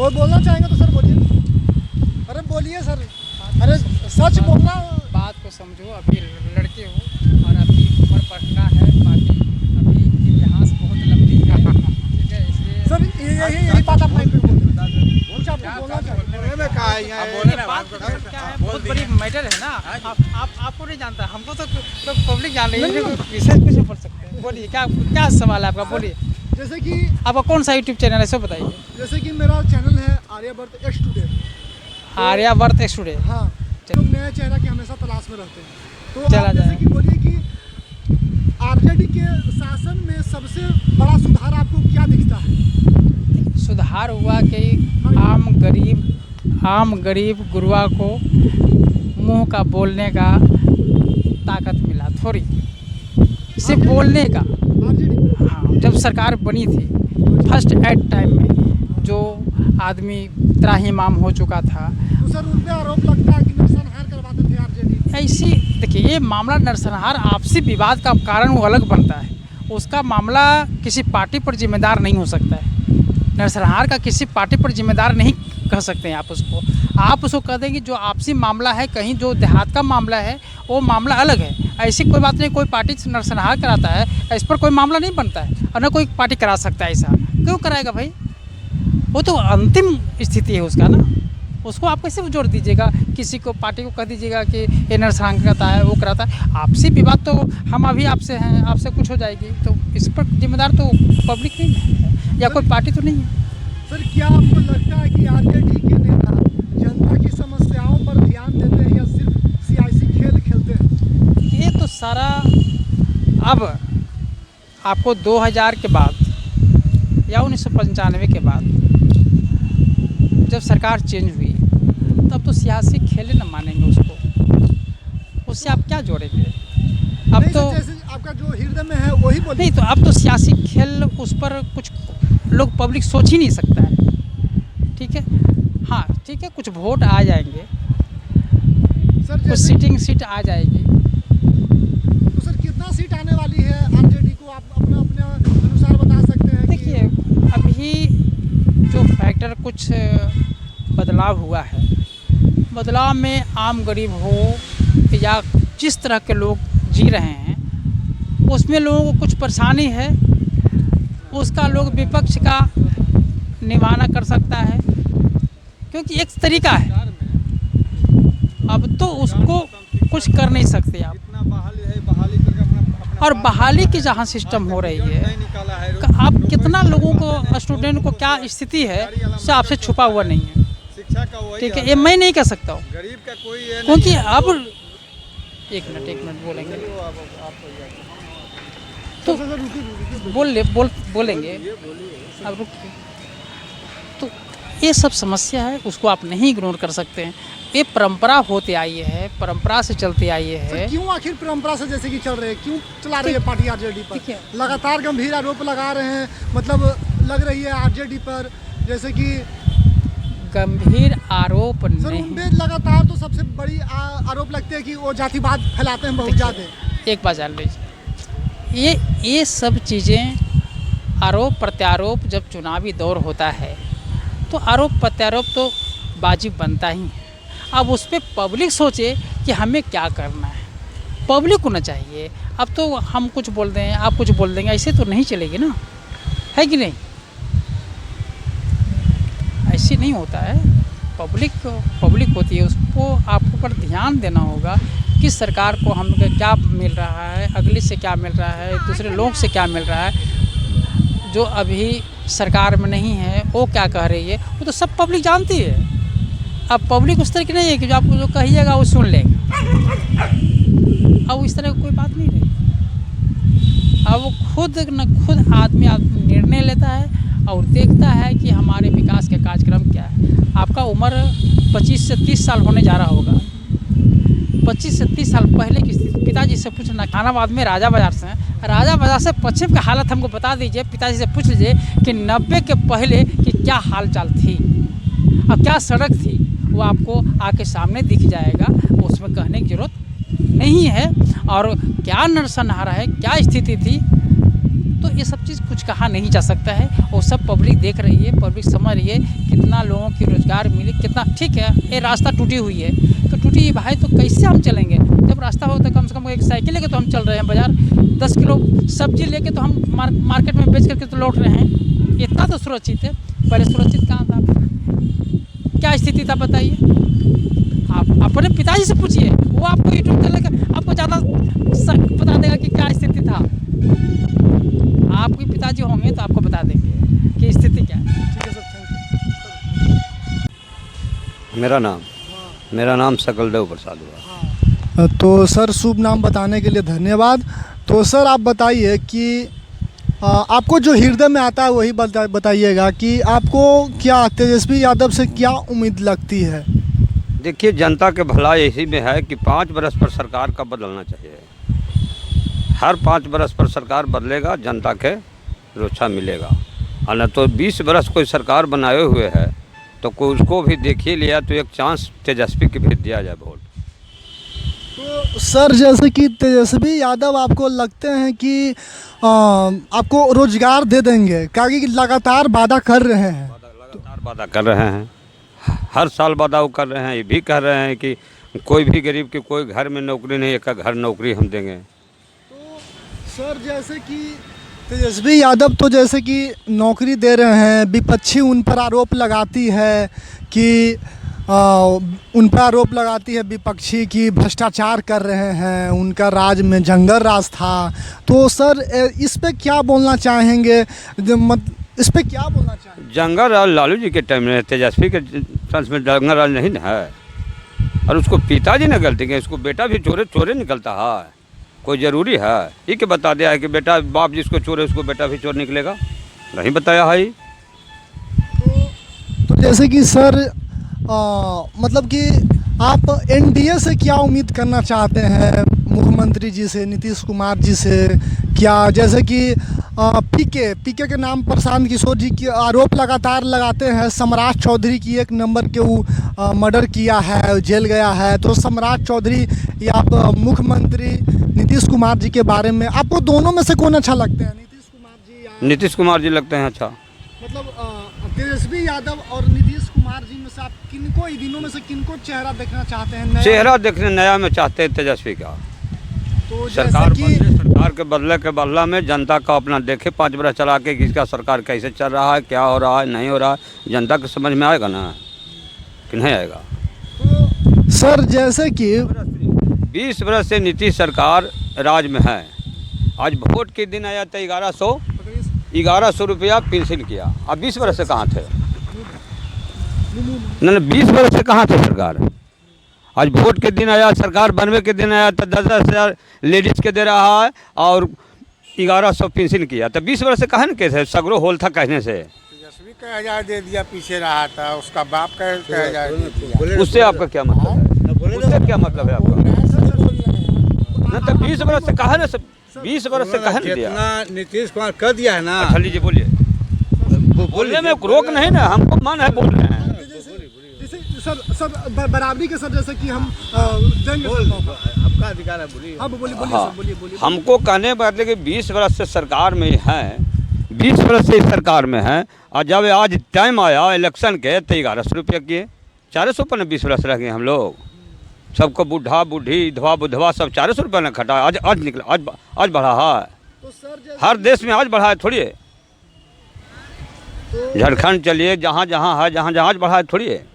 वो बोलना चाहेंगे तो सर बोलिए। अरे बोलिए सर, अरे सच बोलना। बात को समझो, अभी लड़के हो और अभी उम्र बढ़ना है, बाकी अभी इतिहास बहुत लंबी है, ठीक है, इसलिए सर यही बात आप माइक पे बोल रहे हैं। कुछ आपको बोलना चाहिए। क्या है, बहुत बड़ी मैटर है ना। आपको नहीं जानता, हमको तो पब्लिक जान रही है, विशेष कुछ बोल सकते हैं। बोलिए, क्या सवाल है आपका, बोलिए। जैसे कि आपका कौन सा यूट्यूब चैनल है, सब बताइए। जैसे कि मेरा चैनल है Aryavart X today. Aryavart studio. हाँ, लोग नया चेहरा की हमेशा तलाश में रहते हैं। तो चला आप जैसे जाए। कि बोलिए कि आरजेडी के शासन में सबसे बड़ा सुधार आपको क्या दिखता है? सुधार हुआ कि आम गरीब गुरुआ को मुंह का बोलने का ताकत मिला, थोड़ी सिर्फ बोलने का। आरजेडी हाँ, जब सरकार बनी थी फर्स्ट एट टाइम में जो आदमी त्राहिमाम हो चुका था, तो सर उन पे आरोप लगता है कि नरसंहार करवाते थे आरजेडी। ऐसी देखिए, ये मामला नरसंहार आपसी विवाद का कारण वो अलग बनता है, उसका मामला किसी पार्टी पर जिम्मेदार नहीं हो सकता है। नरसंहार का किसी पार्टी पर जिम्मेदार नहीं कह सकते हैं आप उसको कह देंगे जो आपसी मामला है, कहीं जो देहात का मामला है वो मामला अलग है। ऐसी कोई बात नहीं, कोई पार्टी नरसंहार कराता है इस पर कोई मामला नहीं बनता है, और न कोई पार्टी करा सकता है। ऐसा क्यों कराएगा भाई, वो तो अंतिम स्थिति है उसका ना। उसको आप कैसे जोड़ दीजिएगा, किसी को पार्टी को कह दीजिएगा कि ये नरसंहार कराता है, वो कराता है। आपसी विवाद तो हम अभी आपसे हैं, आपसे कुछ हो जाएगी तो इस पर जिम्मेदार तो पब्लिक नहीं है या कोई पार्टी तो नहीं है। सर क्या आपको लगता है कि आरजेडी के नेता जनता की समस्याओं पर ध्यान देते हैं या सिर्फ सियासी खेल खेलते हैं? ये तो सारा अब आपको 2000 के बाद या 1995 के बाद जब सरकार चेंज हुई तब तो सियासी खेले न मानेंगे उसको, उससे आप क्या जोड़ेंगे। अब नहीं तो सर, जैसे आपका जो हृदय में है वही बोलिए। नहीं, तो अब तो सियासी खेल उस पर कुछ लोग पब्लिक सोच ही नहीं सकता है, ठीक है। हाँ ठीक है, कुछ वोट आ जाएंगे, सर कुछ जैसे सीट आ जाएगी। तो सर कितना सीट आने वाली है आरजेडी को, आप अपने अनुसार बता सकते हैं? देखिए, अभी जो फैक्टर कुछ बदलाव हुआ है, बदलाव में आम गरीब हो या जिस तरह के लोग जी रहे हैं उसमें लोगों को कुछ परेशानी है, उसका लोग विपक्ष का निवारणा कर सकता है, क्योंकि एक तरीका है। अब तो उसको कुछ कर नहीं सकते आप। और बहाली की जहाँ सिस्टम हो रही है, आप कितना लोगों को, स्टूडेंट को क्या स्थिति है उससे आपसे छुपा हुआ नहीं है, ठीक है। ये मैं नहीं कह सकता हूँ, क्योंकि अब एक मिनट बोलेंगे तो बोलेंगे अब रुकिए। तो ये सब समस्या है, उसको आप नहीं इग्नोर कर सकते हैं। ये परंपरा होती आई है, परंपरा से चलती आई है। क्यों आखिर परंपरा से जैसे कि चल रहे हैं, क्यों चला रही है पार्टी आरजेडी पर? लगातार गंभीर आरोप लगा रहे हैं, मतलब लग रही है आरजेडी पर जैसे कि गंभीर आरोप सर नहीं। उनपे लगातार तो सबसे बड़ी आरोप लगते हैं कि वो जातिवाद फैलाते हैं बहुत ज़्यादा। एक बात जान लीजिए, ये सब चीज़ें आरोप प्रत्यारोप जब चुनावी दौर होता है तो आरोप प्रत्यारोप तो वाजिब बनता ही है। अब उस पर पब्लिक सोचे कि हमें क्या करना है, पब्लिक को ना चाहिए। अब तो हम कुछ बोल दें, आप कुछ बोल देंगे, ऐसे तो नहीं चलेगी ना, है कि नहीं। ऐसे नहीं होता है, पब्लिक होती है, उसको आपको पर ध्यान देना होगा कि सरकार को हम क्या मिल रहा है, अगले से क्या मिल रहा है, दूसरे लोग से क्या मिल रहा है। जो अभी सरकार में नहीं है वो क्या कह रही है, वो तो सब पब्लिक जानती है। अब पब्लिक उस तरह की नहीं है कि जो आपको जो कहिएगा वो सुन लेंगे, अब इस तरह की कोई बात नहीं रही। अब खुद आदमी निर्णय लेता है और देखता है कि हमारे विकास के कार्यक्रम क्या है। आपका उम्र 25 से 30 साल होने जा रहा होगा, 25 से 30 साल पहले की स्थिति पिताजी से पूछना। खानाबाद में राजा बाज़ार से, राजा बाज़ार से पश्चिम का हालत हमको बता दीजिए, पिताजी से पूछ लीजिए कि 90 के पहले की क्या हाल चाल थी और क्या सड़क थी, वो आपको आके सामने दिख जाएगा, उसमें कहने की ज़रूरत नहीं है। और क्या नरसंहार है, क्या स्थिति थी, तो ये सब चीज़ कुछ कहा नहीं जा सकता है, और सब पब्लिक देख रही है, पब्लिक समझ रही है कितना लोगों की रोज़गार मिले, कितना ठीक है। ये रास्ता टूटी हुई है तो टूटी हुई भाई, तो कैसे हम चलेंगे? जब रास्ता हो तो कम से कम एक साइकिल लेके तो हम चल रहे हैं बाज़ार, 10 किलो सब्जी लेके तो हम मार्केट में बेच करके तो लौट रहे हैं। इतना तो सुरक्षित है। पहले सुरक्षित कहाँ था? क्या स्थिति था बताइए? आप अपने पिताजी से पूछिए, वो आपको यूट्यूब चैनल का आपको ज़्यादा बता देगा कि क्या स्थिति था। आपके पिताजी होंगे तो आपको बता देंगे कि स्थिति क्या है। ठीक है सर, थैंक यू। मेरा नाम सकलदेव प्रसाद हुआ। तो सर शुभ नाम बताने के लिए धन्यवाद। तो सर आप बताइए कि आपको जो हृदय में आता है वही बताइएगा कि आपको क्या तेजस्वी यादव से क्या उम्मीद लगती है? देखिए, जनता के भलाई इसी में है कि 5 बरस पर सरकार का बदलना चाहिए। हर 5 बरस पर सरकार बदलेगा, जनता के रोछा मिलेगा। और न तो 20 बरस कोई सरकार बनाए हुए है तो कोई उसको भी देखिए लिया तो एक चांस तेजस्वी के भी दिया जाए वोट। तो सर जैसे कि तेजस्वी यादव आपको लगते हैं कि आपको रोजगार दे देंगे, क्योंकि लगातार वादा कर रहे हैं। लगातार वादा कर रहे हैं, हर साल वादा वो कर रहे हैं। ये भी कह रहे हैं कि कोई भी गरीब के कोई घर में नौकरी नहीं, एक घर नौकरी हम देंगे। तो सर जैसे कि तेजस्वी यादव तो जैसे कि नौकरी दे रहे हैं, विपक्षी उन पर आरोप लगाती है कि उन पर आरोप लगाती है विपक्षी की भ्रष्टाचार कर रहे हैं, उनका राज में जंगल राज था। तो सर इस पे क्या बोलना चाहेंगे? इस पे क्या बोलना चाहेंगे? जंगल राज लालू जी के टाइम में, तेजस्वी के फ्रांस में जंगल राज नहीं ना है। और उसको पिताजी ने गलती की, उसको बेटा भी चोरे निकलता है। कोई ज़रूरी है ये कि बता दिया है कि बेटा बाप जिसको चोरे उसको बेटा भी चोर निकलेगा? नहीं बताया है। तो जैसे कि सर मतलब कि आप एनडीए से क्या उम्मीद करना चाहते हैं? मुख्यमंत्री जी से, नीतीश कुमार जी से क्या? जैसे कि पीके के नाम प्रशांत किशोर जी की आरोप लगातार लगाते हैं। सम्राट चौधरी की 1 नंबर के वो मर्डर किया है, जेल गया है। तो सम्राट चौधरी या आप मुख्यमंत्री नीतीश कुमार जी के बारे में आपको दोनों में से कौन अच्छा लगता है? नीतीश कुमार जी या नीतीश कुमार जी लगते हैं अच्छा। मतलब तेजस्वी यादव और नीतीश कुमार जी में से आप किनको, इन दिनों में से किनको चेहरा देखना चाहते हैं? नया चेहरा देखने नया में चाहते हैं तेजस्वी का। तो सरकार जैसे कि बदले, सरकार के बदले के बदला में जनता का अपना देखे 5 बरस चला के किसका सरकार कैसे चल रहा है, क्या हो रहा है, नहीं हो रहा है, जनता को समझ में आएगा ना कि नहीं आएगा? तो सर जैसे कि 20 बरस से नीतीश सरकार राज में है। आज वोट के दिन आया तो 1100 रुपया पेंशन किया। अब 20 बरस से कहाँ थे? नहीं 20 बरस से कहाँ थे सरकार? आज वोट के दिन आया, सरकार बनने के दिन आया तो 10-10 हज़ार लेडीज़ के दे रहा है और 1100 पेंशन किया। तो 20 बरस से कहाँ न कैसे सगरो होल था कहने से? तेजस्वी का 1000 दे दिया, पीछे रहा था उसका बाप का 1000 दे दिया। उससे आपका क्या मतलब है? उससे क्या मतलब है आपका? नहीं तो 20 बरस से कहा ना, 20 बरस से कहा न दिया? जितना नीतीश कुमार कर दिया है ना। अच्छा लीजिए बोलिए। बोलने में रोक नहीं ना, हमको मन है बोल रहे हैं। जैसे सर बराबरी के सर जैसे कि हम देंगे आपका अधिकार है, बोलिए। हाँ बोलिए हाँ, सर, बोलिए। हमको कहने बदले कि 20 बरस से सरकार में है, 20 बरस से इस सरकार में है। और जब आज टाइम आया इलेक्शन के तो 1100 रुपये किए, 400 पर 20 बरस रह गए हम लोग। सबको बुढ़ा बुढ़ी विधवा बुधवा सब 400 रुपये ने खटा। आज निकला, आज बढ़ा है। तो सर हर देश में आज बढ़ा है थोड़ी है। झारखंड चलिए, जहाँ जहाँ है, जहाँ जहाँ आज बढ़ा है थोड़ी है।